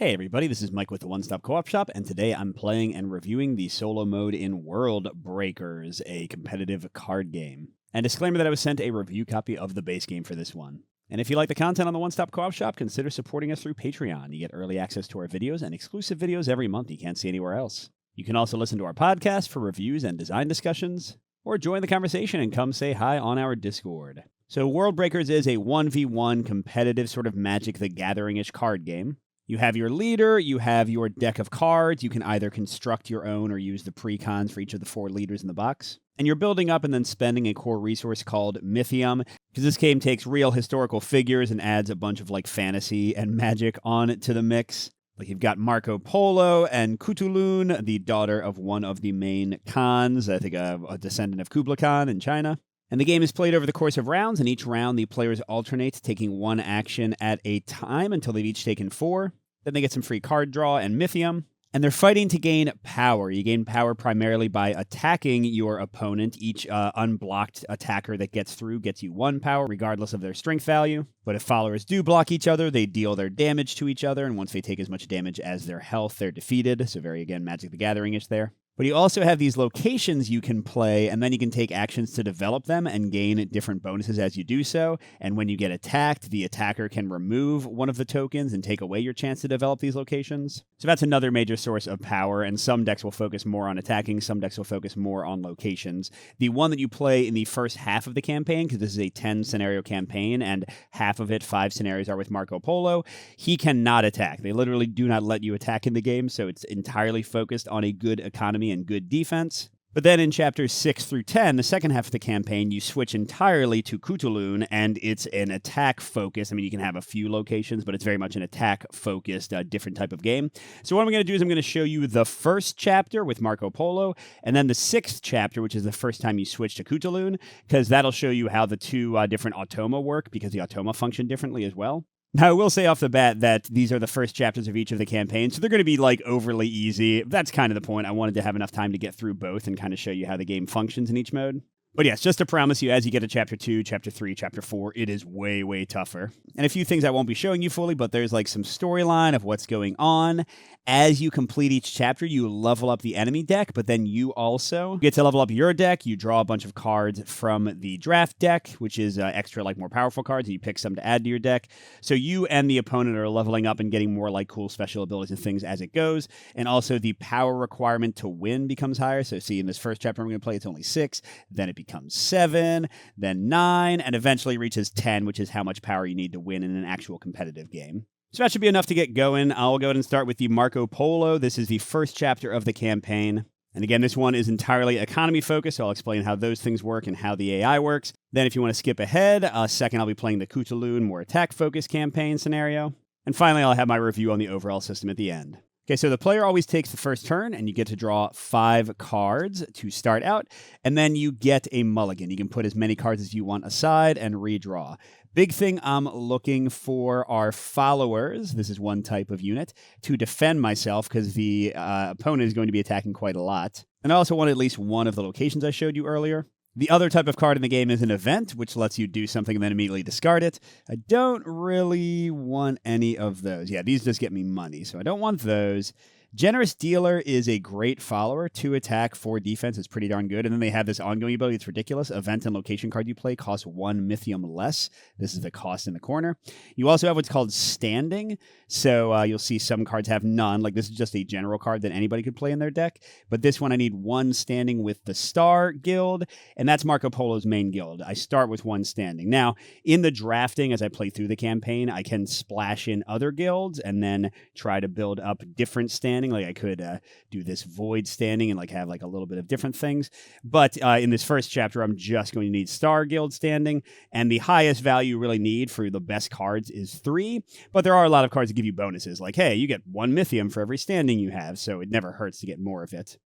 Hey everybody, this is Mike with the One Stop Co-op Shop, and today I'm playing and reviewing the solo mode in Worldbreakers, a competitive card game. And disclaimer that I was sent a review copy of the base game for this one. And if you like the content on the One Stop Co-op Shop, consider supporting us through Patreon. You get early access to our videos and exclusive videos every month you can't see anywhere else. You can also listen to our podcast for reviews and design discussions, or join the conversation and come say hi on our Discord. So Worldbreakers is a 1v1 competitive sort of Magic the Gathering-ish card game. You have your leader, you have your deck of cards. You can either construct your own or use the precons for each of the 4 leaders in the box. And you're building up and then spending a core resource called Mythium, because this game takes real historical figures and adds a bunch of like fantasy and magic on to the mix. Like you've got Marco Polo and Khutulun, the daughter of one of the main Khans, I think a descendant of Kublai Khan in China. And the game is played over the course of rounds, and each round the players alternate, taking one action at a time until they've each taken 4. Then they get some free card draw and Mythium. And they're fighting to gain power. You gain power primarily by attacking your opponent. Each unblocked attacker that gets through gets you 1 power, regardless of their strength value. But if followers do block each other, they deal their damage to each other. And once they take as much damage as their health, they're defeated. So very, again, Magic the Gathering-ish there. But you also have these locations you can play, and then you can take actions to develop them and gain different bonuses as you do so. And when you get attacked, the attacker can remove one of the tokens and take away your chance to develop these locations. So that's another major source of power, and some decks will focus more on attacking, some decks will focus more on locations. The one that you play in the first half of the campaign, because this is a 10-scenario campaign, and half of it, 5 scenarios, are with Marco Polo, he cannot attack. They literally do not let you attack in the game, so it's entirely focused on a good economy and good defense. But then in chapters 6 through 10, the second half of the campaign, you switch entirely to Khutulun, and it's an attack focus. I mean, you can have a few locations, but it's very much an attack focused, different type of game. So what I'm going to do is I'm going to show you the first chapter with Marco Polo, and then the 6th chapter, which is the first time you switch to Khutulun, because that'll show you how the 2 different automa work, because the automa function differently as well. Now, I will say off the bat that these are the first chapters of each of the campaigns, so they're going to be, like, overly easy. That's kind of the point. I wanted to have enough time to get through both and kind of show you how the game functions in each mode. But yes, just to promise you, as you get to Chapter 2, Chapter 3, Chapter 4, it is way, way tougher. And a few things I won't be showing you fully, but there's, like, some storyline of what's going on. As you complete each chapter, you level up the enemy deck, but then you also get to level up your deck. You draw a bunch of cards from the draft deck, which is extra, like, more powerful cards, and you pick some to add to your deck. So you and the opponent are leveling up and getting more, like, cool special abilities and things as it goes. And also the power requirement to win becomes higher. So see, in this first chapter I'm going to play, it's only 6. Then it becomes 7, then 9, and eventually reaches 10, which is how much power you need to win in an actual competitive game. So that should be enough to get going. I'll go ahead and start with the Marco Polo. This is the first chapter of the campaign. And again, this one is entirely economy focused, so I'll explain how those things work and how the AI works. Then if you want to skip ahead, second I'll be playing the Khutulun, more attack-focused campaign scenario. And finally, I'll have my review on the overall system at the end. Okay, so the player always takes the first turn, and you get to draw 5 cards to start out, and then you get a mulligan. You can put as many cards as you want aside and redraw. Big thing I'm looking for are followers. This is one type of unit to defend myself because the opponent is going to be attacking quite a lot. And I also want at least one of the locations I showed you earlier. The other type of card in the game is an event, which lets you do something and then immediately discard it. I don't really want any of those. Yeah, these just get me money, so I don't want those. Generous Dealer is a great follower. 2 attack, 4 defense. It's pretty darn good. And then they have this ongoing ability. It's ridiculous. Event and location card you play costs 1 Mythium less. This is the cost in the corner. You also have what's called Standing. So you'll see some cards have none. Like this is just a general card that anybody could play in their deck. But this one I need 1 Standing with the Star Guild. And that's Marco Polo's main guild. I start with 1 Standing. Now, in the drafting, as I play through the campaign, I can splash in other guilds and then try to build up different standing. Like I could do this void standing and like have like a little bit of different things. But in this first chapter, I'm just going to need Star Guild standing. And the highest value you really need for the best cards is 3. But there are a lot of cards that give you bonuses. Like, hey, you get 1 Mythium for every standing you have. So it never hurts to get more of it.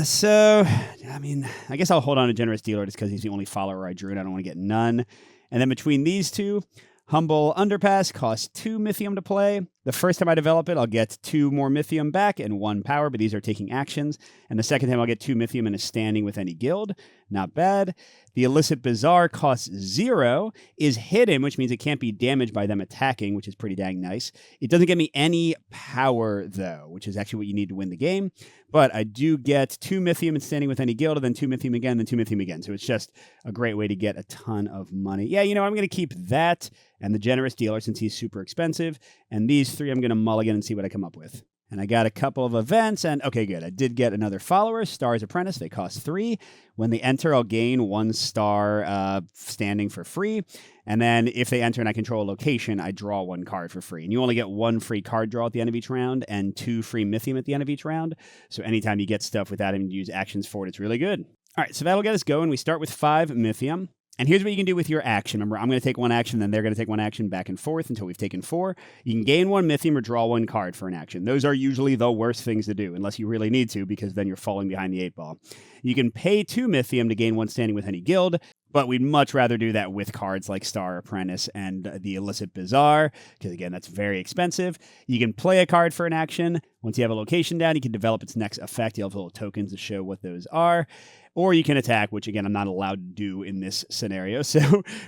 So, I mean, I guess I'll hold on to Generous Dealer just because he's the only follower I drew and I don't want to get none. And then between these two, Humble Underpass costs 2 Mythium to play. The first time I develop it, I'll get 2 more Mythium back and 1 power, but these are taking actions. And the second time, I'll get 2 Mythium and is standing with any guild. Not bad. The Illicit Bazaar costs 0, is hidden, which means it can't be damaged by them attacking, which is pretty dang nice. It doesn't get me any power, though, which is actually what you need to win the game. But I do get 2 Mythium and standing with any guild, and then 2 Mythium again, then 2 Mythium again. So it's just a great way to get a ton of money. Yeah, you know, I'm going to keep that and the Generous Dealer since he's super expensive. And these 3 I'm going to mulligan and see what I come up with. And I got a couple of events, and okay, good. I did get another follower, Star's Apprentice. They cost 3. When they enter, I'll gain 1 star standing for free. And then if they enter and I control a location, I draw 1 card for free. And you only get 1 free card draw at the end of each round and 2 free Mythium at the end of each round. So anytime you get stuff without having to use actions for it, it's really good. All right, so that'll get us going. We start with 5 Mythium. And here's what you can do with your action. Remember, I'm going to take 1 action, then they're going to take 1 action back and forth until we've taken 4. You can gain 1 Mythium or draw 1 card for an action. Those are usually the worst things to do, unless you really need to, because then you're falling behind the 8 ball. You can pay 2 Mythium to gain 1 standing with any guild, but we'd much rather do that with cards like Star Apprentice and the Illicit Bazaar, because again, that's very expensive. You can play a card for an action. Once you have a location down, you can develop its next effect. You have little tokens to show what those are. Or you can attack, which again, I'm not allowed to do in this scenario, so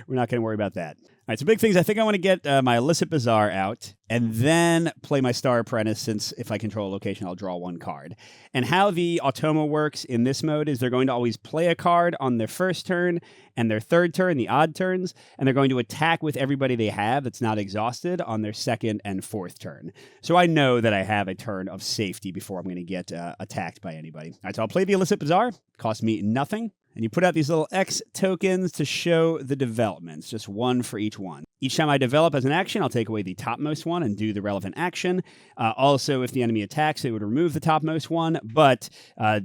we're not going to worry about that. All right, so big things. I think I want to get my Illicit Bazaar out and then play my Star Apprentice, since if I control a location, I'll draw 1 card. And how the Automa works in this mode is they're going to always play a card on their first turn and their third turn, the odd turns, and they're going to attack with everybody they have that's not exhausted on their second and fourth turn. So I know that I have a turn of safety before I'm going to get attacked by anybody. All right, so I'll play the Illicit Bazaar. Cost me nothing. And you put out these little X tokens to show the developments, just 1 for each one. Each time I develop as an action, I'll take away the topmost one and do the relevant action. Also, if the enemy attacks, it would remove the topmost one, but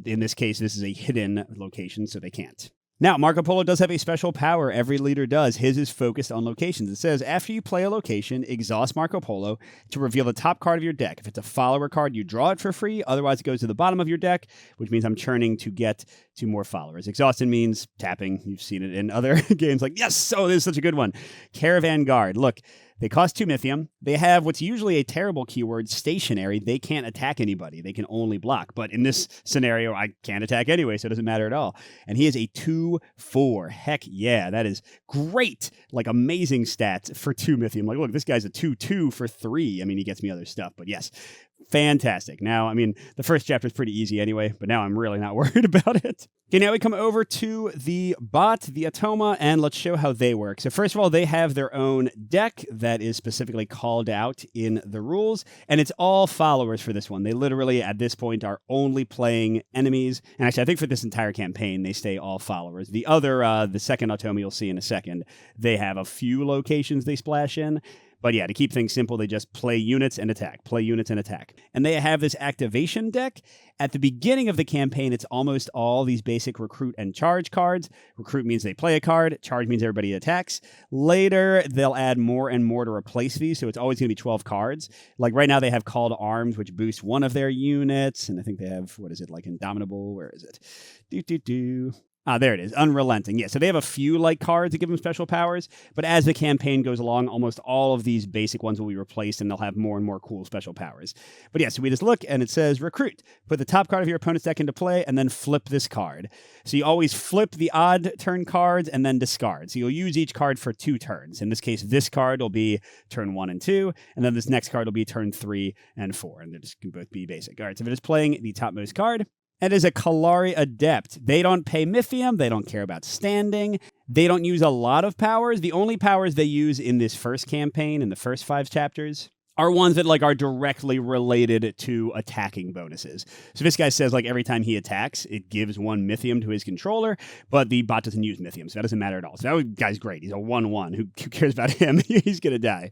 in this case, this is a hidden location, so they can't. Now, Marco Polo does have a special power. Every leader does. His is focused on locations. It says, after you play a location, exhaust Marco Polo to reveal the top card of your deck. If it's a follower card, you draw it for free. Otherwise, it goes to the bottom of your deck, which means I'm churning to get 2 more followers. Exhausted means tapping. You've seen it in other games like, yes, oh, this is such a good one. Caravan Guard. Look, they cost 2 Mythium. They have what's usually a terrible keyword, stationary. They can't attack anybody. They can only block. But in this scenario, I can't attack anyway, so it doesn't matter at all. And he is a 2/4. Heck yeah, that is great. Like, amazing stats for 2 Mythium. Like, look, this guy's a 2/2 for 3. I mean, he gets me other stuff, but yes. Fantastic. Now, I mean, the first chapter is pretty easy anyway, but now I'm really not worried about it. Okay, now we come over to the bot, the Automa, and let's show how they work. So first of all, they have their own deck that is specifically called out in the rules, and it's all followers for this one. They literally, at this point, are only playing enemies. And actually, I think for this entire campaign, they stay all followers. The other, the second Automa you'll see in a second, they have a few locations they splash in. But yeah, to keep things simple, they just play units and attack, play units and attack. And they have this activation deck. At the beginning of the campaign, it's almost all these basic recruit and charge cards. Recruit means they play a card. Charge means everybody attacks. Later, they'll add more and more to replace these, so it's always going to be 12 cards. Like right now, they have Call to Arms, which boosts one of their units. And I think they have, what is it, like Indomitable? Where is it? There it is. Unrelenting. Yeah, so they have a few like cards that give them special powers, but as the campaign goes along, almost all of these basic ones will be replaced and they'll have more and more cool special powers. But yeah, so we just look and it says recruit. Put the top card of your opponent's deck into play and then flip this card. So you always flip the odd turn cards and then discard. So you'll use each card for 2 turns. In this case, this card will be turn 1 and 2, and then this next card will be turn 3 and 4, and they just can both be basic. All right, so if it is playing the topmost card, and is a Kalari Adept. They don't pay Mythium. They don't care about standing. They don't use a lot of powers. The only powers they use in this first campaign, in the first 5 chapters, are ones that are directly related to attacking bonuses. So this guy says every time he attacks, it gives 1 Mythium to his controller, but the bot doesn't use Mythium, so that doesn't matter at all. So that guy's great. He's a 1/1. Who cares about him? He's going to die.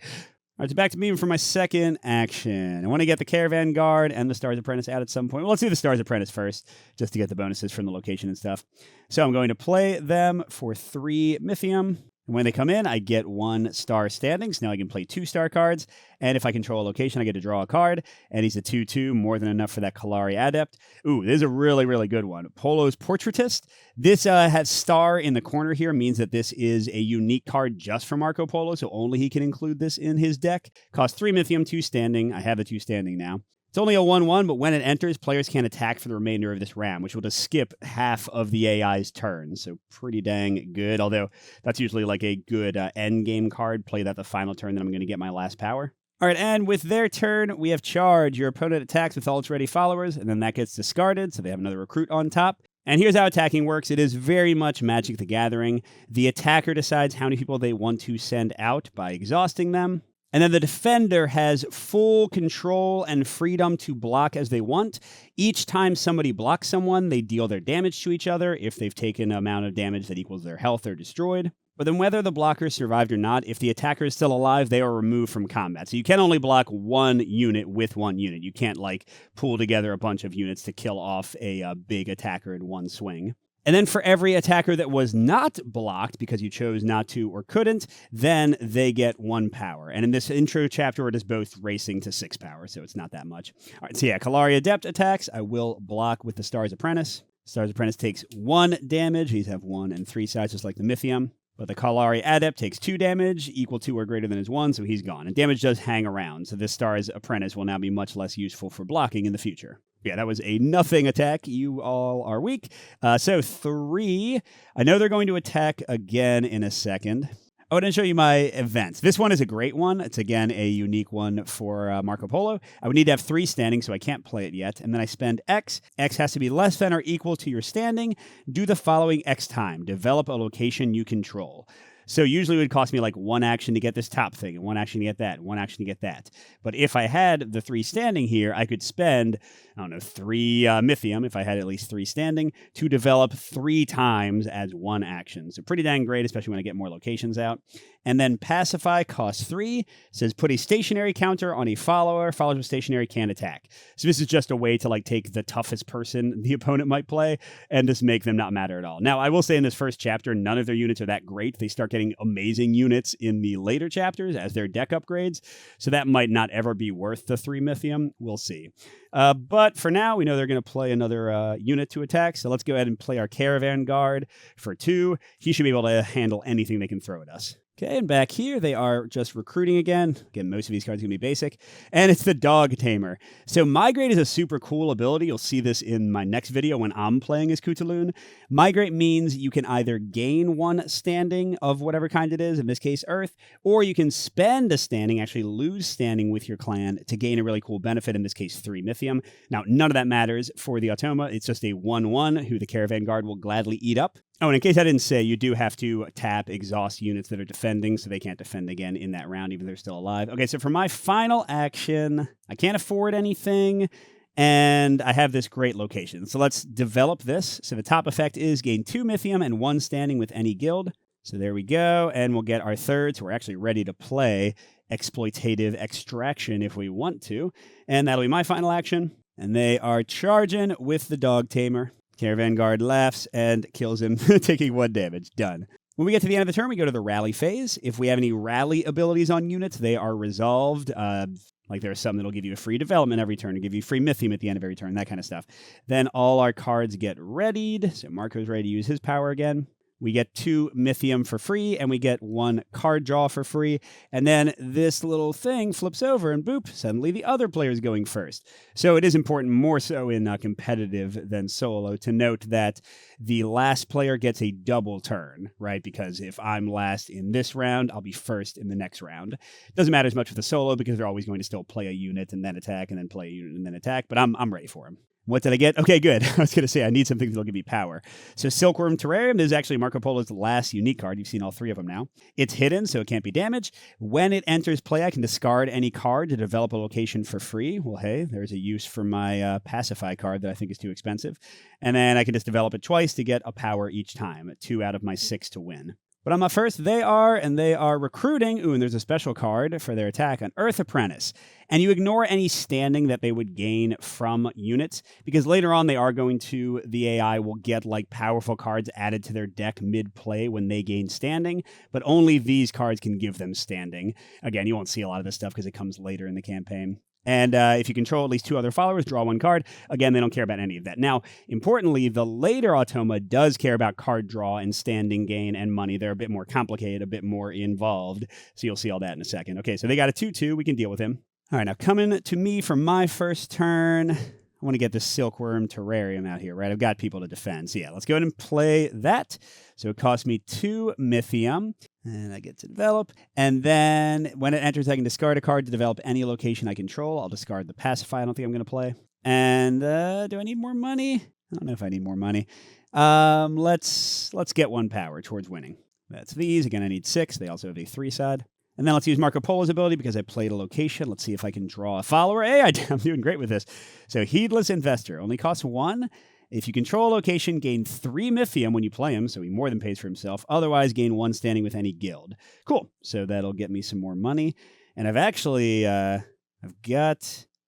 All right, so back to me for my second action. I want to get the Caravan Guard and the Star's Apprentice out at some point. Well, let's do the Star's Apprentice first, just to get the bonuses from the location and stuff. So I'm going to play them for 3 Mythium. And when they come in, I get 1 star standing, so now I can play 2-star cards. And if I control a location, I get to draw a card. And he's a 2/2, more than enough for that Kalari Adept. Ooh, this is a really, really good one. Polo's Portraitist. This has star in the corner here, means that this is a unique card just for Marco Polo, so only he can include this in his deck. Costs 3 Mythium, 2 standing. I have the 2 standing now. It's only a 1/1, but when it enters, players can't attack for the remainder of this round, which will just skip half of the AI's turn. So pretty dang good, although that's usually like a good end game card. Play that the final turn, then I'm going to get my last power. All right, and with their turn, we have Charge. Your opponent attacks with all its ready followers, and then that gets discarded, so they have another recruit on top. And here's how attacking works. It is very much Magic the Gathering. The attacker decides how many people they want to send out by exhausting them. And then the defender has full control and freedom to block as they want. Each time somebody blocks someone, they deal their damage to each other. If they've taken an amount of damage that equals their health, they're destroyed. But then whether the blocker survived or not, if the attacker is still alive, they are removed from combat. So you can only block 1 unit with 1 unit. You can't like pool together a bunch of units to kill off a big attacker in one swing. And then for every attacker that was not blocked because you chose not to or couldn't, then they get 1 power. And in this intro chapter, it is both racing to 6 power, so it's not that much. All right, so yeah, Kalari Adept attacks. I will block with the Star's Apprentice. Star's Apprentice takes 1 damage. These have 1 and 3 sides, just like the Mythium. But the Kalari Adept takes 2 damage, equal to or greater than his 1, so he's gone. And damage does hang around, so this Star's Apprentice will now be much less useful for blocking in the future. Yeah, that was a nothing attack. You all are weak. So 3. I know they're going to attack again in a second. I want to show you my events. This one is a great one. It's, again, a unique one for Marco Polo. I would need to have 3 standing, so I can't play it yet. And then I spend X. X has to be less than or equal to your standing. Do the following X time. Develop a location you control. So usually it would cost me like 1 action to get this top thing, and 1 action to get that, and 1 action to get that. But if I had the 3 standing here, I could spend, 3 Mythium, if I had at least 3 standing, to develop 3 times as 1 action. So pretty dang great, especially when I get more locations out. And then Pacify costs 3, says put a stationary counter on a follower. Followers with stationary can't attack. So this is just a way to like take the toughest person the opponent might play and just make them not matter at all. Now, I will say in this first chapter, none of their units are that great. They start getting amazing units in the later chapters as their deck upgrades. So that might not ever be worth the 3 Mythium. We'll see. But for now, we know they're going to play another unit to attack. So let's go ahead and play our Caravan Guard for 2. He should be able to handle anything they can throw at us. Okay, and back here, they are just recruiting again. Again, most of these cards are going to be basic. And it's the Dog Tamer. So Migrate is a super cool ability. You'll see this in my next video when I'm playing as Khutulun. Migrate means you can either gain 1 standing of whatever kind it is, in this case, Earth, or you can spend a standing, actually lose standing with your clan to gain a really cool benefit, in this case, 3 Mythium. Now, none of that matters for the Automa. It's just a 1/1 who the Caravan Guard will gladly eat up. Oh, and in case I didn't say, you do have to tap exhaust units that are defending, so they can't defend again in that round, even if they're still alive. Okay, so for my final action, I can't afford anything, and I have this great location. So let's develop this. So the top effect is gain 2 Mythium and 1 standing with any guild. So there we go, and we'll get our third, so we're actually ready to play Exploitative Extraction if we want to. And that'll be my final action. And they are charging with the Dog Tamer. Caravan Guard laughs and kills him, taking 1 damage. Done. When we get to the end of the turn, we go to the rally phase. If we have any rally abilities on units, they are resolved. Like there are some that'll give you a free development every turn, or give you free Mythium at the end of every turn, that kind of stuff. Then all our cards get readied. So Marco's ready to use his power again. We get 2 Mythium for free, and we get 1 card draw for free. And then this little thing flips over, and boop, suddenly the other player's going first. So it is important, more so in competitive than solo, to note that the last player gets a double turn, right? Because if I'm last in this round, I'll be first in the next round. It doesn't matter as much with the solo, because they're always going to still play a unit and then attack, and then play a unit and then attack. But I'm ready for him. What did I get? Okay, good. I was going to say, I need something that'll give me power. So Silkworm Terrarium, this is actually Marco Polo's last unique card. You've seen all 3 of them now. It's hidden, so it can't be damaged. When it enters play, I can discard any card to develop a location for free. Well, hey, there's a use for my Pacify card that I think is too expensive. And then I can just develop it twice to get a power each time, 2 out of my 6 to win. But I'm up first. They are recruiting. Ooh, and there's a special card for their attack, an Earth Apprentice. And you ignore any standing that they would gain from units, because later on the AI will get like powerful cards added to their deck mid-play when they gain standing, but only these cards can give them standing. Again, you won't see a lot of this stuff because it comes later in the campaign. And if you control at least 2 other followers, draw 1 card. Again, they don't care about any of that. Now, importantly, the later Automa does care about card draw and standing gain and money. They're a bit more complicated, a bit more involved. So you'll see all that in a second. Okay, so they got a 2/2. We can deal with him. All right, now coming to me for my first turn. I want to get this Silkworm Terrarium out here, right? I've got people to defend. So yeah, let's go ahead and play that. So it costs me 2 Mythium. And I get to develop. And then when it enters, I can discard a card to develop any location I control. I'll discard the Pacify. I don't think I'm going to play. And do I need more money? I don't know if I need more money. Let's get 1 power towards winning. That's these. Again, I need 6. They also have a 3 side. And then let's use Marco Polo's ability because I played a location. Let's see if I can draw a follower. Hey, I'm doing great with this. So Heedless Investor only costs 1. If you control a location, gain 3 Mythium when you play him, so he more than pays for himself. Otherwise, gain 1 standing with any guild. Cool. So that'll get me some more money. And I've actually,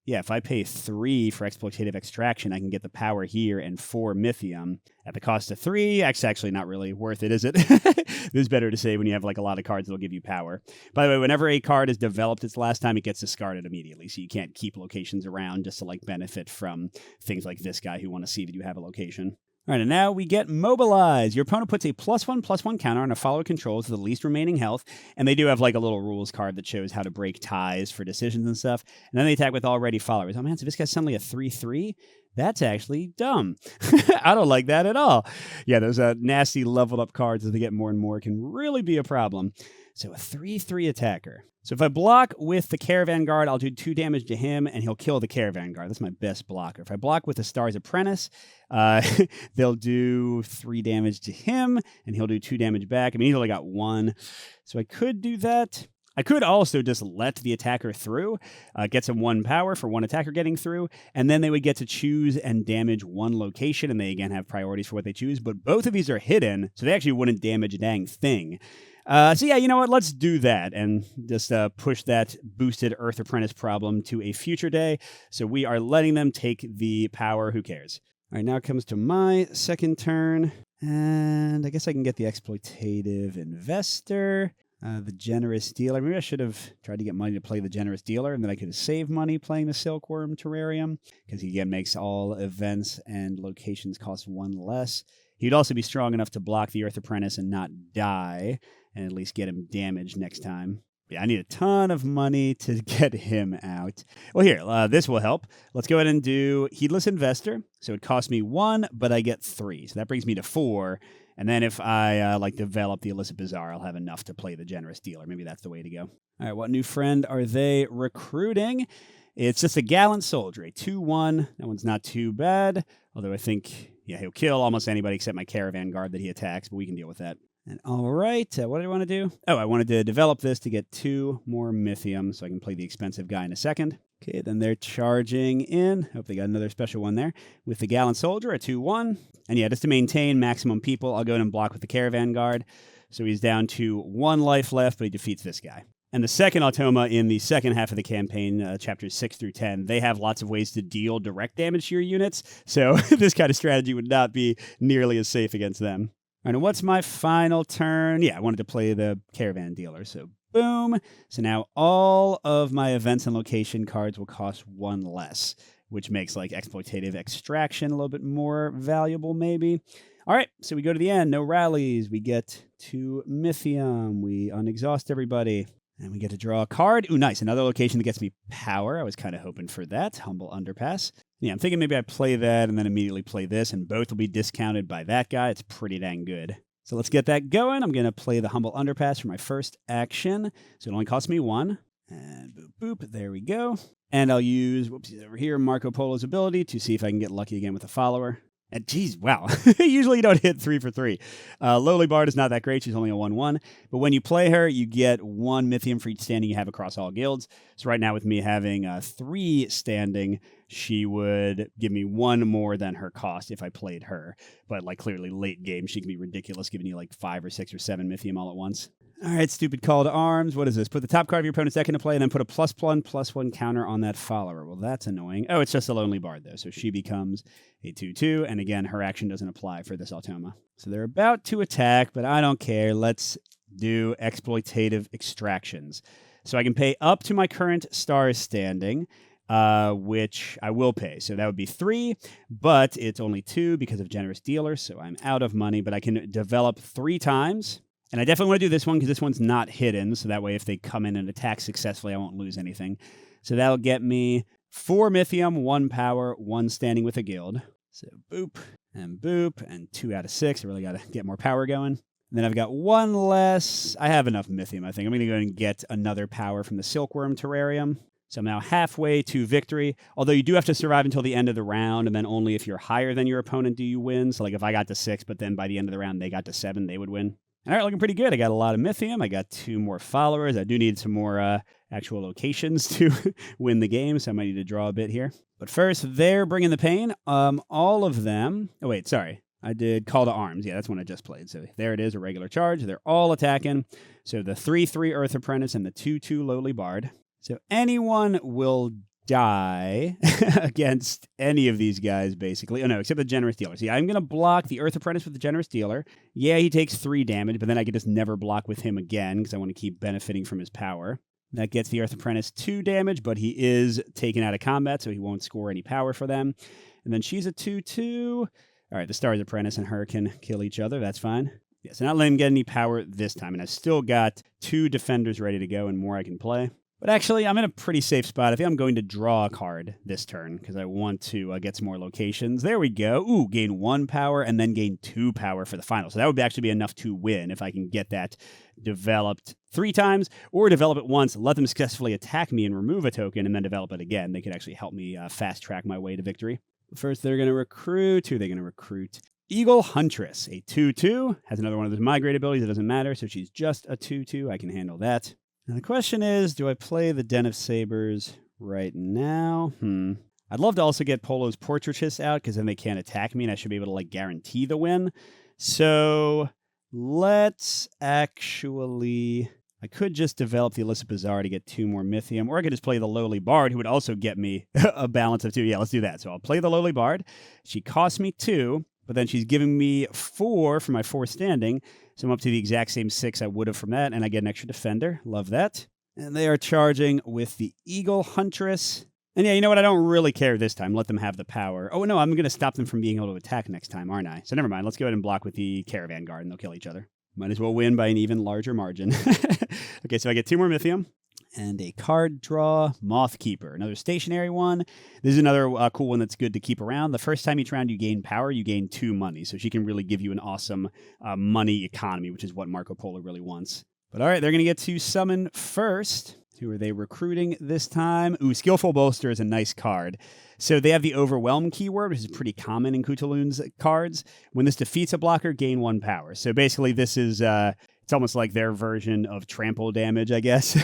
if I pay 3 for Exploitative Extraction, I can get the power here and 4 Mythium at the cost of 3. It's actually not really worth it, is it? This is better to say when you have like a lot of cards that'll give you power. By the way, whenever a card is developed its last time, it gets discarded immediately. So you can't keep locations around just to like benefit from things like this guy who want to see that you have a location. All right, and now we get Mobilize. Your opponent puts a +1/+1 counter on a follower controls with the least remaining health, and they do have like a little rules card that shows how to break ties for decisions and stuff. And then they attack with already followers. Oh man, so this guy's suddenly a 3/3? That's actually dumb. I don't like that at all. Yeah, those nasty leveled up cards as they get more and more can really be a problem. So a 3/3 attacker. So if I block with the Caravan Guard, I'll do 2 damage to him, and he'll kill the Caravan Guard. That's my best blocker. If I block with the Star's Apprentice, they'll do 3 damage to him, and he'll do 2 damage back. I mean, he's only got 1. So I could do that. I could also just let the attacker through, get some 1 power for 1 attacker getting through, and then they would get to choose and damage 1 location, and they again have priorities for what they choose. But both of these are hidden, so they actually wouldn't damage a dang thing. So yeah, you know what? Let's do that and just push that boosted Earth Apprentice problem to a future day. So we are letting them take the power. Who cares? All right, now it comes to my second turn. And I guess I can get the Exploitative Investor, the Generous Dealer. Maybe I should have tried to get money to play the Generous Dealer, and then I could have saved money playing the Silkworm Terrarium, because he again makes all events and locations cost 1 less. He'd also be strong enough to block the Earth Apprentice and not die, and at least get him damaged next time. Yeah, I need a ton of money to get him out. Well, here, this will help. Let's go ahead and do Heedless Investor. So it costs me 1, but I get 3. So that brings me to 4. And then if I develop the Illicit Bazaar, I'll have enough to play the Generous Dealer. Maybe that's the way to go. All right, what new friend are they recruiting? It's just a Gallant Soldier, a 2/1. That one's not too bad. Although I think, yeah, he'll kill almost anybody except my Caravan Guard that he attacks, but we can deal with that. And all right, what did I want to do? Oh, I wanted to develop this to get 2 more Mythium so I can play the expensive guy in a second. Okay, then they're charging in. Hope they got another special one there. With the Gallant Soldier, a 2/1. And yeah, just to maintain maximum people, I'll go ahead and block with the Caravan Guard. So he's down to 1 life left, but he defeats this guy. And the second Automa in the second half of the campaign, chapters 6 through 10, they have lots of ways to deal direct damage to your units. So this kind of strategy would not be nearly as safe against them. All right, and what's my final turn? Yeah, I wanted to play the Caravan Dealer, so boom. So now all of my events and location cards will cost 1 less, which makes like Exploitative Extraction a little bit more valuable, maybe. All right, so we go to the end. No rallies. We get 2 Mythium. We unexhaust everybody. And we get to draw a card. Ooh, nice. Another location that gets me power. I was kind of hoping for that. Humble Underpass. Yeah, I'm thinking maybe I play that and then immediately play this, and both will be discounted by that guy. It's pretty dang good. So let's get that going. I'm going to play the Humble Underpass for my first action. So it only costs me 1. And boop, boop. There we go. And I'll use, whoopsies over here, Marco Polo's ability to see if I can get lucky again with a follower. And geez, wow. Usually you don't hit 3 for 3. Lowly Bard is not that great. She's only a 1/1. But when you play her, you get 1 Mythium for each standing you have across all guilds. So right now with me having 3 standing, she would give me one more than her cost if I played her. But like clearly late game, she can be ridiculous, giving you like 5 or 6 or 7 Mythium all at once. All right, stupid call to arms. What is this? Put the top card of your opponent's deck into play and then put a +1/+1 counter on that follower. Well, that's annoying. Oh, it's just a Lonely Bard, though. So she becomes a 2/2. And again, her action doesn't apply for this Automa. So they're about to attack, but I don't care. Let's do exploitative extractions. So I can pay up to my current stars standing, which I will pay. So that would be 3, but it's only 2 because of Generous Dealer. So I'm out of money, but I can develop 3 times. And I definitely want to do this one because this one's not hidden. So that way, if they come in and attack successfully, I won't lose anything. So that'll get me 4 Mythium, 1 power, 1 standing with a guild. So boop, and 2 out of 6. I really got to get more power going. And then I've got 1 less. I have enough Mythium, I think. I'm going to go and get another power from the Silkworm Terrarium. So I'm now halfway to victory, although you do have to survive until the end of the round, and then only if you're higher than your opponent do you win. So like if I got to 6, but then by the end of the round they got to 7, they would win. All right, looking pretty good. I got a lot of Mythium. I got 2 more followers. I do need some more actual locations to win the game, so I might need to draw a bit here. But first, they're bringing the pain. All of them... Oh, wait, sorry. I did Call to Arms. Yeah, that's one I just played. So there it is, a regular charge. They're all attacking. So the 3/3 Earth Apprentice and the 2/2 Lowly Bard. So anyone will die against any of these guys, basically. Oh, no, except the Generous Dealer. See, I'm going to block the Earth Apprentice with the Generous Dealer. Yeah, he takes 3 damage, but then I can just never block with him again because I want to keep benefiting from his power. That gets the Earth Apprentice 2 damage, but he is taken out of combat, so he won't score any power for them. And then she's a 2/2. All right, the Stars Apprentice and her can kill each other. That's fine. Yeah, so not letting him get any power this time, and I've still got 2 defenders ready to go and more I can play. But actually, I'm in a pretty safe spot. I think I'm going to draw a card this turn because I want to get some more locations. There we go. Ooh, gain 1 power and then gain 2 power for the final. So that would actually be enough to win if I can get that developed 3 times or develop it once, let them successfully attack me and remove a token, and then develop it again. They could actually help me fast track my way to victory. First, they're going to recruit. Who are they going to recruit? Eagle Huntress, a 2/2. Has another one of those migrate abilities. It doesn't matter, so she's just a 2/2. I can handle that. Now the question is, do I play the Den of Sabers right now? I'd love to also get Polo's Portraitist out, because then they can't attack me, and I should be able to guarantee the win. So let's actually... I could just develop the Illicit Bazaar to get 2 more Mythium, or I could just play the Lowly Bard, who would also get me a balance of 2. Yeah, let's do that. So I'll play the Lowly Bard. She costs me 2, but then she's giving me 4 for my 4 standing, so I'm up to the exact same 6 I would have from that, and I get an extra defender. Love that. And they are charging with the Eagle Huntress. And yeah, you know what? I don't really care this time. Let them have the power. Oh, no, I'm going to stop them from being able to attack next time, aren't I? So never mind. Let's go ahead and block with the Caravan Guard, and they'll kill each other. Might as well win by an even larger margin. Okay, so I get 2 more Mythium. And a card draw, Moth Keeper, another stationary one. This is another cool one that's good to keep around. The first time each round you gain power, you gain 2 money. So she can really give you an awesome money economy, which is what Marco Polo really wants. But all right, they're going to get to summon first. Who are they recruiting this time? Ooh, Skillful Bolster is a nice card. So they have the Overwhelm keyword, which is pretty common in Khutulun's cards. When this defeats a blocker, gain 1 power. So basically this is... it's almost like their version of trample damage, I guess.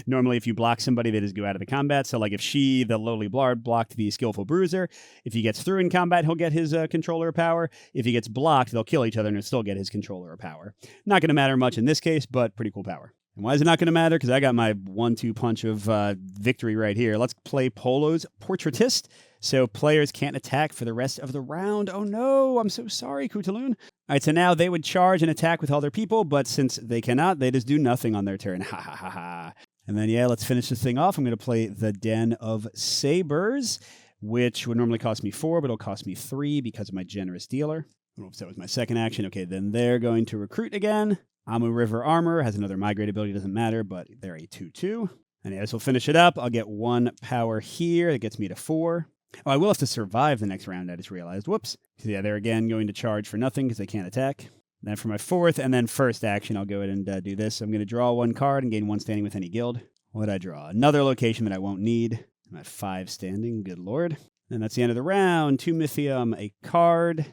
Normally, if you block somebody, they just go out of the combat. So like if she, the Lowly Bard, blocked the Skillful Bruiser, if he gets through in combat, he'll get his controller power. If he gets blocked, they'll kill each other and he'll still get his controller power. Not going to matter much in this case, but pretty cool power. And why is it not going to matter? Because I got my 1-2 punch of victory right here. Let's play Polo's Portraitist. So players can't attack for the rest of the round. Oh no, I'm so sorry, Khutulun. All right, so now they would charge and attack with all their people, but since they cannot, they just do nothing on their turn. Ha ha ha ha. And then, yeah, let's finish this thing off. I'm going to play the Den of Sabers, which would normally cost me 4, but it'll cost me 3 because of my Generous Dealer. I don't know if that was my second action. Okay, then they're going to recruit again. Amu River Armor has another migrate ability, doesn't matter, but they're a 2/2. And yeah, this will finish it up. I'll get 1 power here. That gets me to 4. Oh, I will have to survive the next round, I just realized. Whoops. So yeah, they're again going to charge for nothing because they can't attack. Then for my 4th and then first action, I'll go ahead and do this. I'm going to draw 1 card and gain 1 standing with any guild. What did I draw? Another location that I won't need. I'm at 5 standing. Good lord. And that's the end of the round. 2 Mythium, a card.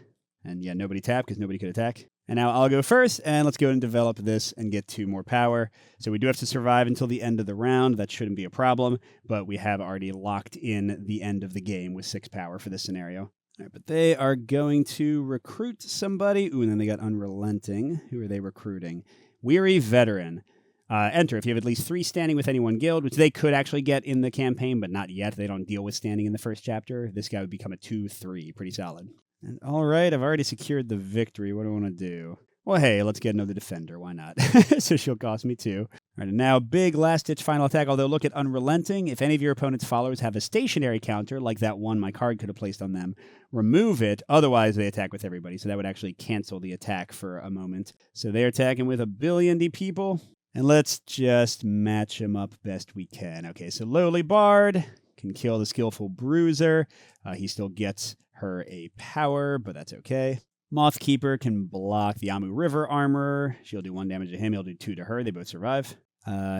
And yeah, nobody tapped because nobody could attack. And now I'll go first, and let's go and develop this and get 2 more power. So we do have to survive until the end of the round. That shouldn't be a problem, but we have already locked in the end of the game with 6 power for this scenario. All right, but they are going to recruit somebody. Ooh, and then they got Unrelenting. Who are they recruiting? Weary Veteran. Enter if you have at least 3 standing with any one guild, which they could actually get in the campaign, but not yet. They don't deal with standing in the first chapter. This guy would become a 2/3. Pretty solid. And all right, I've already secured the victory. What do I want to do? Well, hey, let's get another defender. Why not? So she'll cost me 2. All right, and now big last-ditch final attack. Although look at Unrelenting. If any of your opponent's followers have a stationary counter, like that one my card could have placed on them, remove it. Otherwise, they attack with everybody. So that would actually cancel the attack for a moment. So they're attacking with 1 billion people. And let's just match them up best we can. Okay, so Lowly Bard can kill the Skillful Bruiser. He still gets her a power, but that's okay. Mothkeeper can block the Amu River Armorer. She'll do 1 damage to him. He'll do 2 to her. They both survive.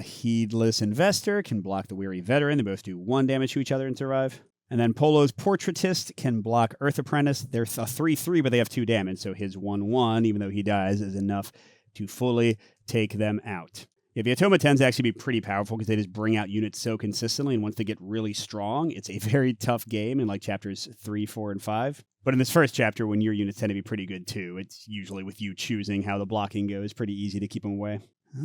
Heedless Investor can block the Weary Veteran. They both do 1 damage to each other and survive. And then Polo's Portraitist can block Earth Apprentice. They're a 3/3, but they have 2 damage, so his 1/1, even though he dies, is enough to fully take them out. Yeah, the Atoma tends to actually be pretty powerful because they just bring out units so consistently, and once they get really strong, it's a very tough game in like chapters 3, 4, and 5. But in this first chapter, when your units tend to be pretty good too, it's usually with you choosing how the blocking goes, pretty easy to keep them away.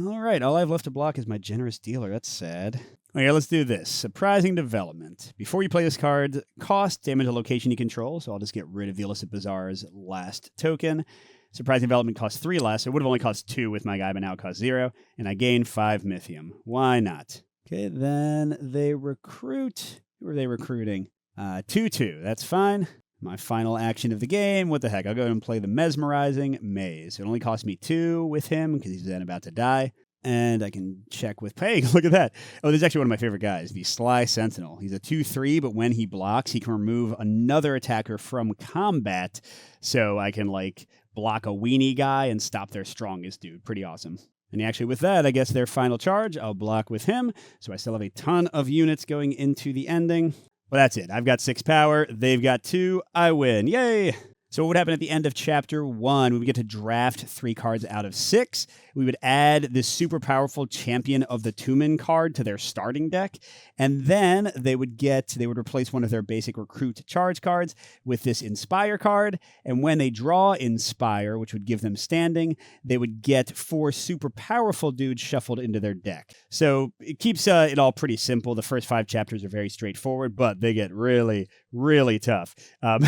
All right, all I have left to block is my Generous Dealer. That's sad. Okay, let's do this. Surprising Development. Before you play this card, cost damage a location you control, so I'll just get rid of the Illicit Bazaar's last token. Surprising Development costs 3 less. It would have only cost 2 with my guy, but now it costs 0. And I gain 5 Mythium. Why not? Okay, then they recruit. Who are they recruiting? 2/2. That's fine. My final action of the game. What the heck? I'll go ahead and play the Mesmerizing Maze. It only cost me 2 with him because he's then about to die. And I can check with Peg. Look at that. Oh, this is actually one of my favorite guys, the Sly Sentinel. He's a 2/3, but when he blocks, he can remove another attacker from combat. So I can, block a weenie guy and stop their strongest dude. Pretty awesome. And actually, with that, I guess their final charge, I'll block with him. So I still have a ton of units going into the ending. Well, that's it. I've got 6 power. They've got 2. I win. Yay! So what would happen at the end of Chapter 1? We would get to draft 3 cards out of 6. We would add this super powerful Champion of the Tumen card to their starting deck. And then they would replace one of their basic Recruit charge cards with this Inspire card. And when they draw Inspire, which would give them standing, they would get 4 super powerful dudes shuffled into their deck. So it keeps it all pretty simple. The first 5 chapters are very straightforward, but they get really, really tough. I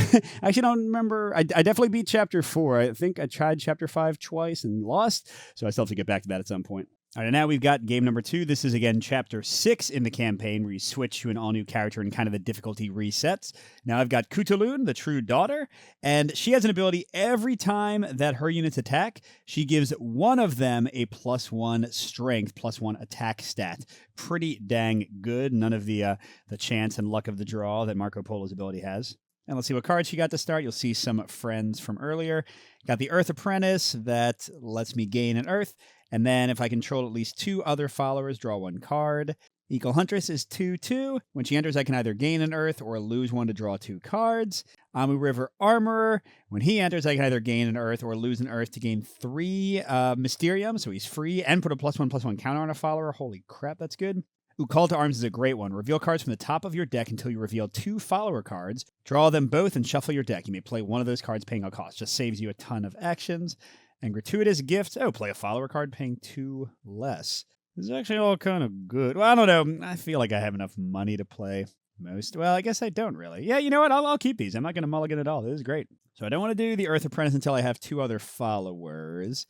actually don't remember. I definitely beat Chapter 4. I think I tried Chapter 5 twice and lost, so I still have to get back to that at some point. All right, now we've got game number 2. This is, again, Chapter 6 in the campaign, where you switch to an all-new character and kind of the difficulty resets. Now I've got Khutulun, the True Daughter, and she has an ability every time that her units attack, she gives one of them a +1 strength, +1 attack stat. Pretty dang good. None of the chance and luck of the draw that Marco Polo's ability has. And let's see what cards she got to start. You'll see some friends from earlier. Got the Earth Apprentice that lets me gain an Earth. And then if I control at least 2 other followers, draw 1 card. Eagle Huntress is 2/2. When she enters, I can either gain an Earth or lose 1 to draw 2 cards. Amu River Armorer. When he enters, I can either gain an Earth or lose an Earth to gain 3 Mysterium. So he's free and put a +1/+1 counter on a follower. Holy crap, that's good. Ooh, Call to Arms is a great one. Reveal cards from the top of your deck until you reveal 2 follower cards. Draw them both and shuffle your deck. You may play one of those cards paying a cost. Just saves you a ton of actions. And Gratuitous Gift. Oh, play a follower card paying 2 less. This is actually all kind of good. Well, I don't know. I feel like I have enough money to play most. Well, I guess I don't really. Yeah, you know what? I'll keep these. I'm not going to mulligan at all. This is great. So I don't want to do the Earth Apprentice until I have 2 other followers.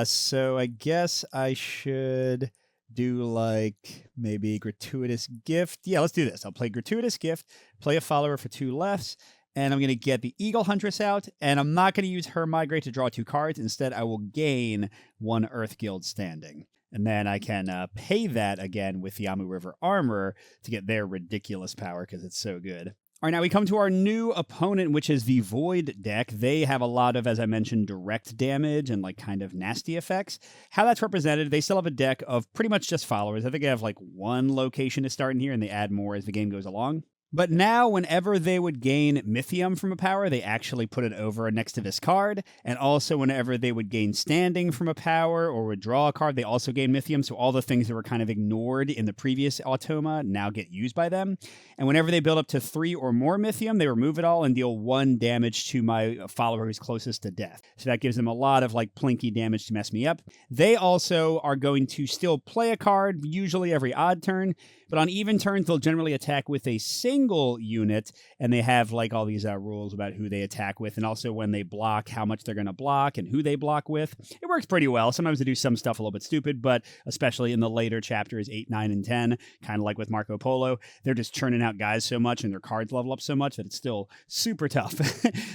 So I guess I should do maybe Gratuitous Gift. Yeah, let's do this. I'll play Gratuitous Gift, play a follower for 2 lefts, and I'm going to get the Eagle Huntress out, and I'm not going to use her Migrate to draw 2 cards. Instead, I will gain 1 Earth Guild standing. And then I can pay that again with the Amu River Armor to get their ridiculous power because it's so good. All right, now we come to our new opponent, which is the Void deck. They have a lot of, as I mentioned, direct damage and kind of nasty effects. How that's represented, they still have a deck of pretty much just followers. I think they have 1 location to start in here, and they add more as the game goes along. But now, whenever they would gain Mythium from a power, they actually put it over next to this card. And also, whenever they would gain Standing from a power or would draw a card, they also gain Mythium. So all the things that were kind of ignored in the previous Automa now get used by them. And whenever they build up to 3 or more Mythium, they remove it all and deal 1 damage to my follower who's closest to death. So that gives them a lot of like plinky damage to mess me up. They also are going to still play a card, usually every odd turn. But on even turns, they'll generally attack with a single unit, and they have like all these rules about who they attack with, and also when they block, how much they're going to block, and who they block with. It works pretty well. Sometimes they do some stuff a little bit stupid, but especially in the later chapters 8, 9, and 10, kind of like with Marco Polo, they're just churning out guys so much, and their cards level up so much that it's still super tough.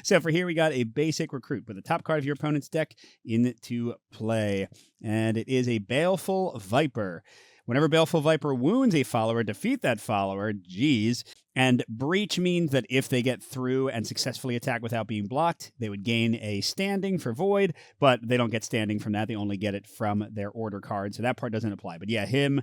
So for here, we got a basic recruit with the top card of your opponent's deck into play, and it is a Baleful Viper. Whenever Baleful Viper wounds a follower, defeat that follower, and breach means that if they get through and successfully attack without being blocked, they would gain a Standing for Void, but they don't get Standing from that. They only get it from their order card, so that part doesn't apply. But yeah, him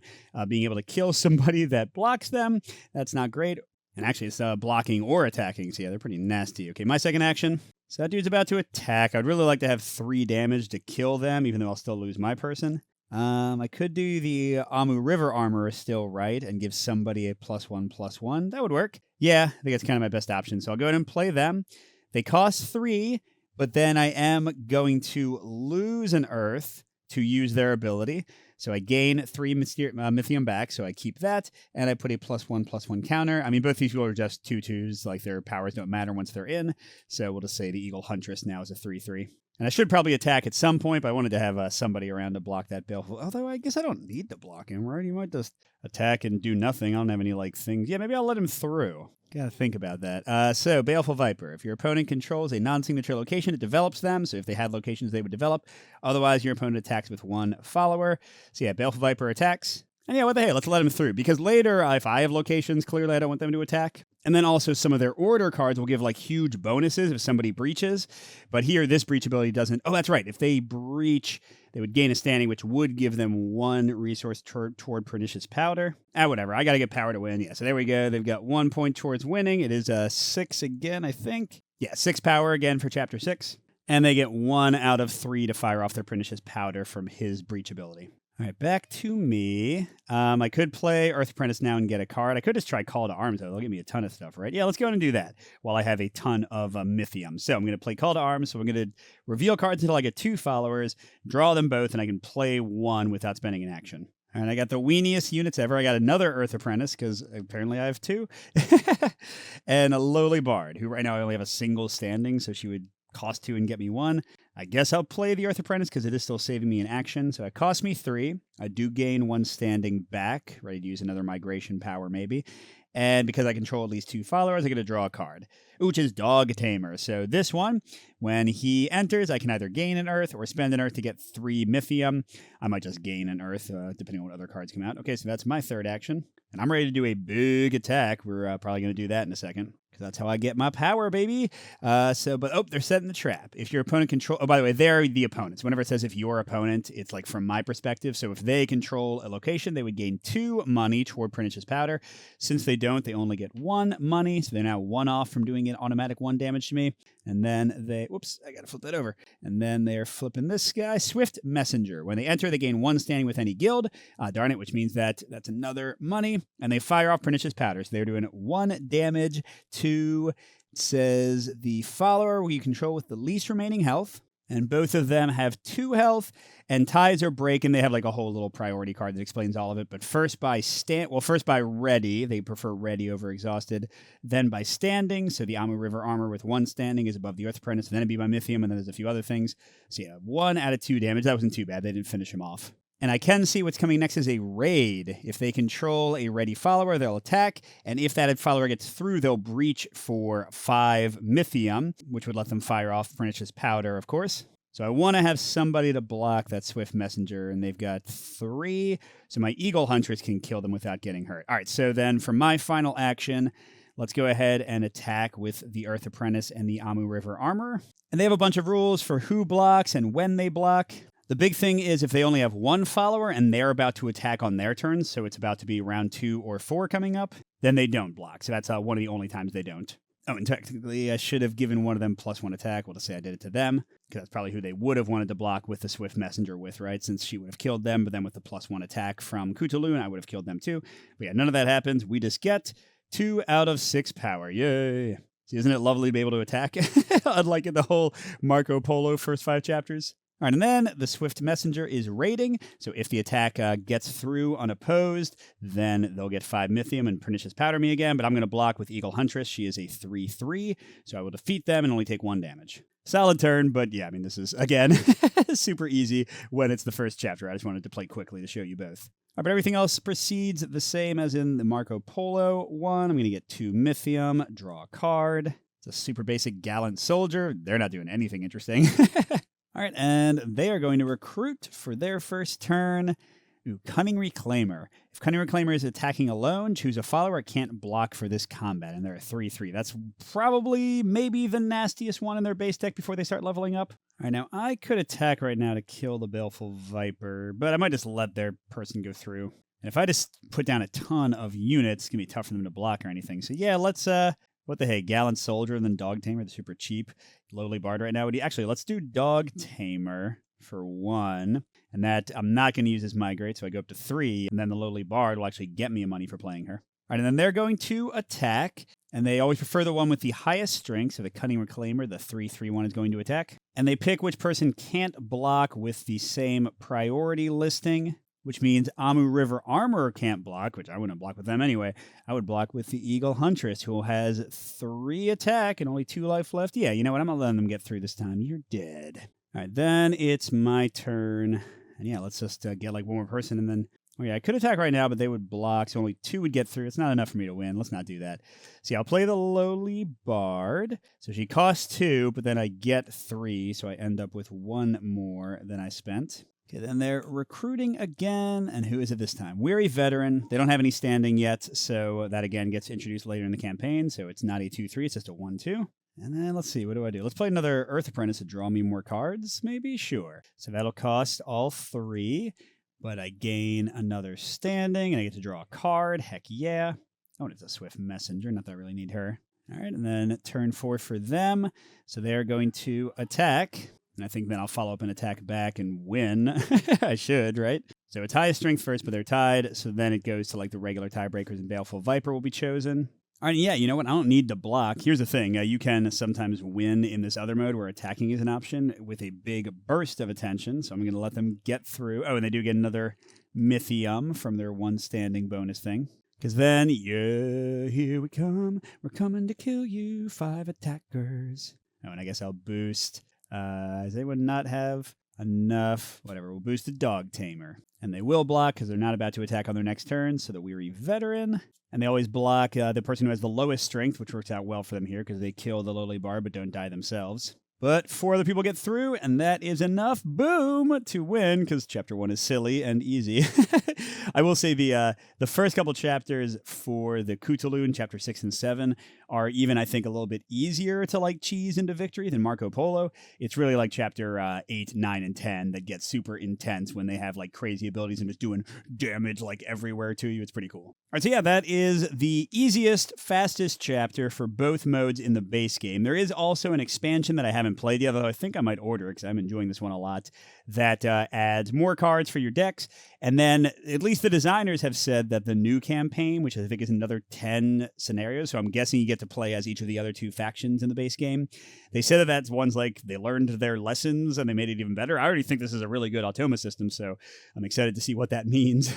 being able to kill somebody that blocks them, that's not great. And actually, it's blocking or attacking, so yeah, they're pretty nasty. Okay, my second action. So that dude's about to attack. I'd really like to have 3 damage to kill them, even though I'll still lose my person. I could do the Amu River Armor still right and give somebody a +1/+1. That would work. Yeah, I think that's kind of my best option. So I'll go ahead and play them. They cost 3, but then I am going to lose an Earth to use their ability. So I gain 3 Mythium back, so I keep that, and I put a +1/+1 counter. I mean, both these people are just 2/2s, like their powers don't matter once they're in. So we'll just say the Eagle Huntress now is a 3/3. And I should probably attack at some point, but I wanted to have somebody around to block that Baleful. Although I guess I don't need to block him, right? He might just attack and do nothing. I don't have any like things. Yeah, maybe I'll let him through. Gotta think about that. So, Baleful Viper. If your opponent controls a non-signature location, it develops them. So if they had locations, they would develop. Otherwise, your opponent attacks with 1 follower. So yeah, Baleful Viper attacks. And yeah, what the hey, let's let him through. Because later, if I have locations, clearly I don't want them to attack. And then also some of their order cards will give like huge bonuses if somebody breaches. But here, this breach ability doesn't. Oh, that's right. If they breach, they would gain a Standing, which would give them 1 resource toward Pernicious Powder. Whatever. I got to get power to win. Yeah, so there we go. They've got 1 point towards winning. It is 6 again, I think. Yeah, 6 power again for Chapter 6. And they get 1 out of 3 to fire off their Pernicious Powder from his breach ability. All right, back to me. I could play Earth Apprentice now and get a card. I could just try Call to Arms, though. They'll give me a ton of stuff, right? Yeah, let's go ahead and do that while I have a ton of Mythium. So I'm going to play Call to Arms. So I'm going to reveal cards until I get 2 followers, draw them both, and I can play 1 without spending an action. All right, I got the weeniest units ever. I got another Earth Apprentice, because apparently I have 2. And a Lowly Bard, who right now I only have a single Standing, so she would cost 2 and get me 1. I guess I'll play the Earth Apprentice because it is still saving me an action. So it cost me 3. I do gain 1 Standing back, ready to use another migration power maybe. And because I control at least 2 followers, I get to draw a card, which is Dog Tamer. So this one, when he enters, I can either gain an Earth or spend an Earth to get 3 Mythium. I might just gain an Earth, depending on what other cards come out. Okay, so that's my third action. And I'm ready to do a big attack. We're probably going to do that in a second. That's how I get my power, baby. They're setting the trap. If your opponent control... Oh, by the way, they're the opponents. Whenever it says if your opponent, it's like from my perspective. So if they control a location, they would gain 2 money toward Pernicious Powder. Since they don't, they only get 1 money. So they're now 1 off from doing an automatic 1 damage to me. And then they... Whoops, I got to flip that over. And then they're flipping this guy. Swift Messenger. When they enter, they gain 1 Standing with any guild. Darn it, which means that's another money. And they fire off Pernicious Powder. So they're doing 1 damage to... It says the follower you control with the least remaining health, and both of them have 2 health, and ties or break, and they have like a whole little priority card that explains all of it. But first by ready, they prefer ready over exhausted, then by standing. So the Amu River Armor with 1 Standing is above the Earth Apprentice, and then it'd be by Mythium, and then there's a few other things. So yeah, 1 out of 2 damage. That wasn't too bad. They didn't finish him off. And I can see what's coming next is a raid. If they control a ready follower, they'll attack. And if that follower gets through, they'll breach for 5 Mythium, which would let them fire off Pernicious Powder, of course. So I want to have somebody to block that Swift Messenger, and they've got 3. So my Eagle Huntress can kill them without getting hurt. All right, so then for my final action, let's go ahead and attack with the Earth Apprentice and the Amu River Armor. And they have a bunch of rules for who blocks and when they block. The big thing is if they only have one follower and they're about to attack on their turn, so it's about to be round 2 or 4 coming up, then they don't block. So that's one of the only times they don't. Oh, and technically I should have given one of them +1 attack. We'll just say I did it to them, because that's probably who they would have wanted to block with the Swift Messenger with, right? Since she would have killed them, but then with the +1 attack from Khutulun, I would have killed them too. But yeah, none of that happens. We just get 2 out of 6 power. Yay! See, isn't it lovely to be able to attack? Unlike in the whole Marco Polo first 5 chapters. All right, and then the Swift Messenger is raiding, so if the attack gets through unopposed, then they'll get 5 Mythium and Pernicious Powder me again, but I'm going to block with Eagle Huntress. She is a 3/3, so I will defeat them and only take 1 damage. Solid turn, but yeah, I mean, this is, again, super easy when it's the first chapter. I just wanted to play quickly to show you both. All right, but everything else proceeds the same as in the Marco Polo one. I'm going to get 2 Mythium, draw a card. It's a super basic Gallant Soldier. They're not doing anything interesting. All right, and they are going to recruit for their first turn. Ooh, Cunning Reclaimer. If Cunning Reclaimer is attacking alone, choose a follower. It can't block for this combat, and they're a 3/3. That's probably maybe the nastiest one in their base deck before they start leveling up. All right, now I could attack right now to kill the Baleful Viper, but I might just let their person go through. And if I just put down a ton of units, it's going to be tough for them to block or anything. So yeah, let's... what the hey, Gallant Soldier and then Dog Tamer, the super cheap lowly bard right now. Actually, let's do Dog Tamer for 1. And that I'm not going to use as migrate, so I go up to 3. And then the lowly bard will actually get me money for playing her. All right, and then they're going to attack. And they always prefer the one with the highest strength. So the Cunning Reclaimer, the 3/3 one, is going to attack. And they pick which person can't block with the same priority listing, which means Amu River Armorer can't block, which I wouldn't block with them anyway. I would block with the Eagle Huntress, who has 3 attack and only 2 life left. Yeah, you know what? I'm not letting them get through this time. You're dead. All right, then it's my turn. And yeah, let's just get like one more person and then... Oh yeah, I could attack right now, but they would block, so only 2 would get through. It's not enough for me to win. Let's not do that. See, I'll play the Lowly Bard. So she costs 2, but then I get 3, so I end up with 1 more than I spent. Okay, then they're recruiting again, and who is it this time? Weary Veteran. They don't have any standing yet, so that again gets introduced later in the campaign, so it's not a 2/3, it's just a 1/2. And then let's see, what do I do? Let's play another Earth Apprentice to draw me more cards, maybe? Sure. So that'll cost all 3, but I gain another standing, and I get to draw a card. Heck yeah. Oh, and it's a Swift Messenger, not that I really need her. All right, and then turn 4 for them, so they're going to attack. And I think then I'll follow up and attack back and win. I should, right? So it's highest strength first, but they're tied. So then it goes to like the regular tiebreakers, and Baleful Viper will be chosen. All right, yeah, you know what? I don't need to block. Here's the thing. You can sometimes win in this other mode where attacking is an option with a big burst of attention. So I'm going to let them get through. Oh, and they do get another Mythium from their 1 standing bonus thing. Because then, yeah, here we come. We're coming to kill you, 5 attackers. Oh, and I guess I'll boost... Does anyone not have enough? Whatever, we'll boost the Dog Tamer. And they will block because they're not about to attack on their next turn, so the Weary Veteran. And they always block the person who has the lowest strength, which works out well for them here because they kill the Lowly Bard but don't die themselves. But 4 other people get through, and that is enough, boom, to win, because Chapter 1 is silly and easy. I will say the first couple chapters for the Khutulun, Chapter 6 and 7, are even, I think, a little bit easier to, like, cheese into victory than Marco Polo. It's really like Chapter 8, 9, and 10 that gets super intense when they have, like, crazy abilities and just doing damage, like, everywhere to you. It's pretty cool. All right, so yeah, that is the easiest, fastest chapter for both modes in the base game. There is also an expansion that I haven't played yet, although I think I might order it because I'm enjoying this one a lot, that adds more cards for your decks. And then at least the designers have said that the new campaign, which I think is another 10 scenarios, so I'm guessing you get to play as each of the other 2 factions in the base game. They said that that's ones like they learned their lessons and they made it even better. I already think this is a really good Automa system, so I'm excited to see what that means.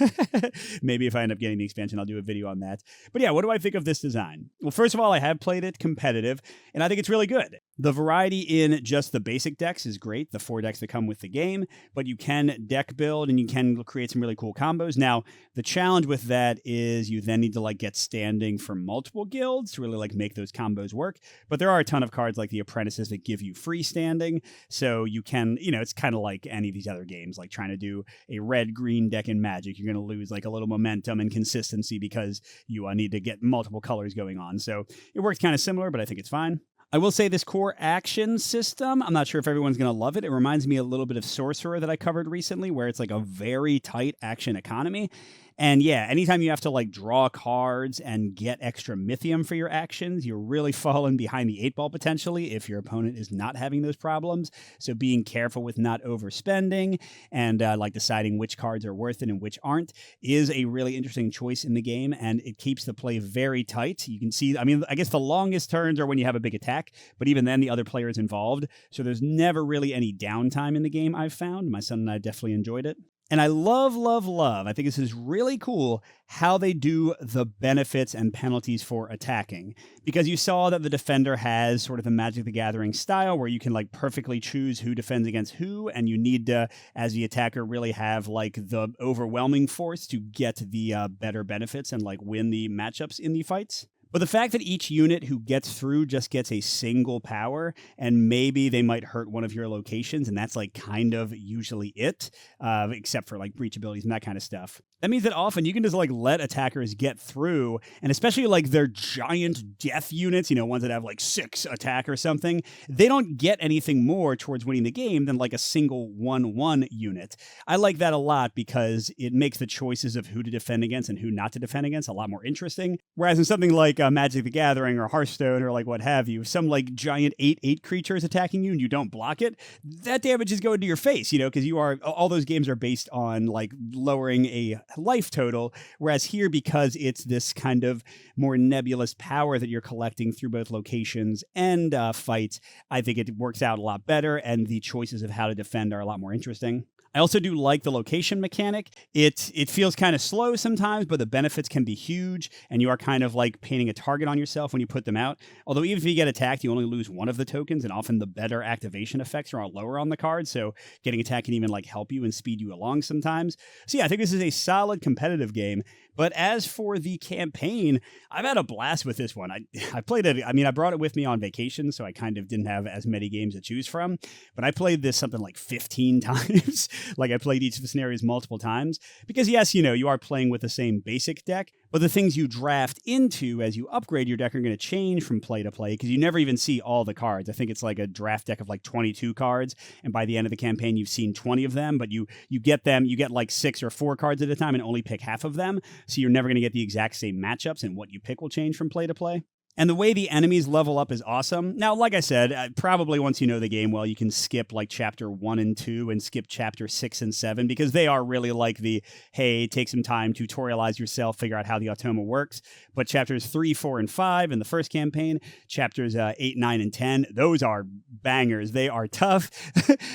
Maybe if I end up getting the expansion, I'll do a video on that. But yeah, what do I think of this design? Well, first of all, I have played it competitive, and I think it's really good. The variety in just the basic decks is great, the 4 decks that come with the game, but you can deck build and you can create some really cool combos. Now, the challenge with that is you then need to like get standing for multiple guilds to really like make those combos work. But there are a ton of cards like the Apprentices that give you free standing, so you can, you know, it's kind of like any of these other games, like trying to do a red-green deck in Magic. You're going to lose like a little momentum and consistency because you need to get multiple colors going on. So it works kind of similar, but I think it's fine. I will say this core action system, I'm not sure if everyone's going to love it. It reminds me a little bit of Sorcerer that I covered recently, where it's like a very tight action economy. And yeah, anytime you have to like draw cards and get extra mythium for your actions, you're really falling behind the 8 ball potentially if your opponent is not having those problems. So being careful with not overspending and like deciding which cards are worth it and which aren't is a really interesting choice in the game, and it keeps the play very tight. You can see, I mean, I guess the longest turns are when you have a big attack, but even then the other player is involved. So there's never really any downtime in the game, I've found. My son and I definitely enjoyed it. And I love, I think this is really cool how they do the benefits and penalties for attacking. Because you saw that the defender has sort of the Magic the Gathering style where you can like perfectly choose who defends against who, and you need to, as the attacker, really have like the overwhelming force to get the better benefits and like win the matchups in the fights. But the fact that each unit who gets through just gets a single power, and maybe they might hurt one of your locations, and that's like kind of usually it, except for like breach abilities and that kind of stuff. That means that often you can just like let attackers get through, and especially like their giant death units, you know, ones that have like 6 attack or something, they don't get anything more towards winning the game than like a single 1/1 unit. I like that a lot because it makes the choices of who to defend against and who not to defend against a lot more interesting. Whereas in something like Magic the Gathering or Hearthstone or like what have you, some like giant 8/8 creatures attacking you and you don't block it, that damage is going to your face, you know, because all those games are based on like lowering a life total, whereas here, because it's this kind of more nebulous power that you're collecting through both locations and fights, I think it works out a lot better, and the choices of how to defend are a lot more interesting. I also do like the location mechanic. It feels kind of slow sometimes, but the benefits can be huge, and you are kind of like painting a target on yourself when you put them out. Although even if you get attacked, you only lose one of the tokens, and often the better activation effects are lower on the card, so getting attacked can even like help you and speed you along sometimes. So yeah, I think this is a solid competitive game. But as for the campaign, I've had a blast with this one. I played it, I brought it with me on vacation, so I kind of didn't have as many games to choose from, but I played this something like 15 times. Like I played each of the scenarios multiple times because yes, you know, you are playing with the same basic deck, but the things you draft into as you upgrade your deck are going to change from play to play because you never even see all the cards. I think it's like a draft deck of like 22 cards, and by the end of the campaign, you've seen 20 of them, but you get like 6 or 4 cards at a time and only pick half of them. So you're never going to get the exact same matchups, and what you pick will change from play to play. And the way the enemies level up is awesome. Now, like I said, probably once you know the game well, you can skip like chapter 1 and 2 and skip chapter 6 and 7 because they are really like the, hey, take some time, tutorialize yourself, figure out how the automa works. But chapters 3, 4, and 5 in the first campaign, chapters 8, 9, and 10, those are bangers. They are tough.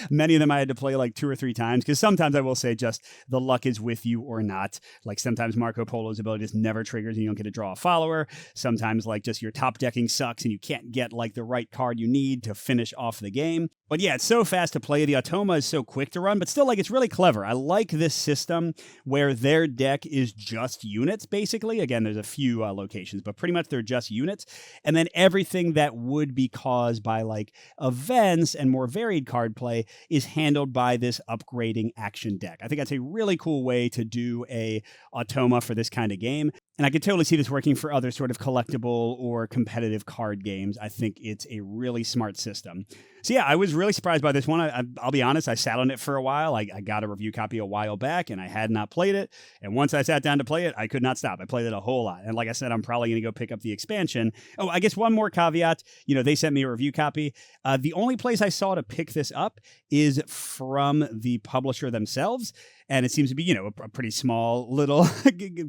Many of them I had to play like 2 or 3 times because sometimes I will say just the luck is with you or not. Like sometimes Marco Polo's ability just never triggers and you don't get to draw a follower. Sometimes like just your top decking sucks and you can't get like the right card you need to finish off the game. But yeah, it's so fast to play. The automa is so quick to run, but still like it's really clever. I like this system where their deck is just units basically. Again, there's a few locations, but pretty much they're just units. And then everything that would be caused by like events and more varied card play is handled by this upgrading action deck. I think that's a really cool way to do a automa for this kind of game. And I could totally see this working for other sort of collectible or competitive card games. I think it's a really smart system. So yeah, I was really surprised by this one. I'll be honest, I sat on it for a while. I got a review copy a while back, and I had not played it. And once I sat down to play it, I could not stop. I played it a whole lot. And like I said, I'm probably going to go pick up the expansion. Oh, I guess one more caveat. You know, they sent me a review copy. The only place I saw to pick this up is from the publisher themselves. And it seems to be, you know, a pretty small little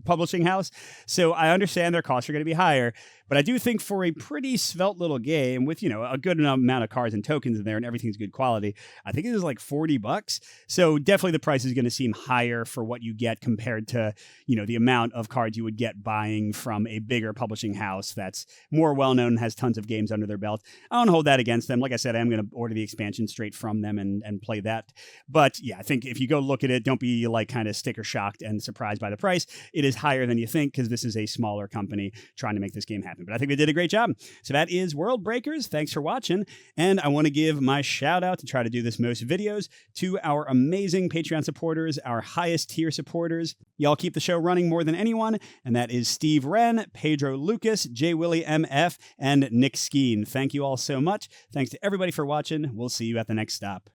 publishing house. So I understand their costs are going to be higher. But I do think for a pretty svelte little game with, you know, a good amount of cards and tokens in there and everything's good quality, I think it is like $40. So definitely the price is going to seem higher for what you get compared to, you know, the amount of cards you would get buying from a bigger publishing house that's more well-known and has tons of games under their belt. I don't hold that against them. Like I said, I am going to order the expansion straight from them and play that. But yeah, I think if you go look at it, don't be be like kind of sticker shocked and surprised by the price. It is higher than you think because this is a smaller company trying to make this game happen. But I think they did a great job. So that is Worldbreakers. Thanks for watching. And I want to give my shout out to try to do this most videos to our amazing Patreon supporters, our highest tier supporters. Y'all keep the show running more than anyone. And that is Steve Wren, Pedro Lucas, J. Willie MF, and Nick Skeen. Thank you all so much. Thanks to everybody for watching. We'll see you at the next stop.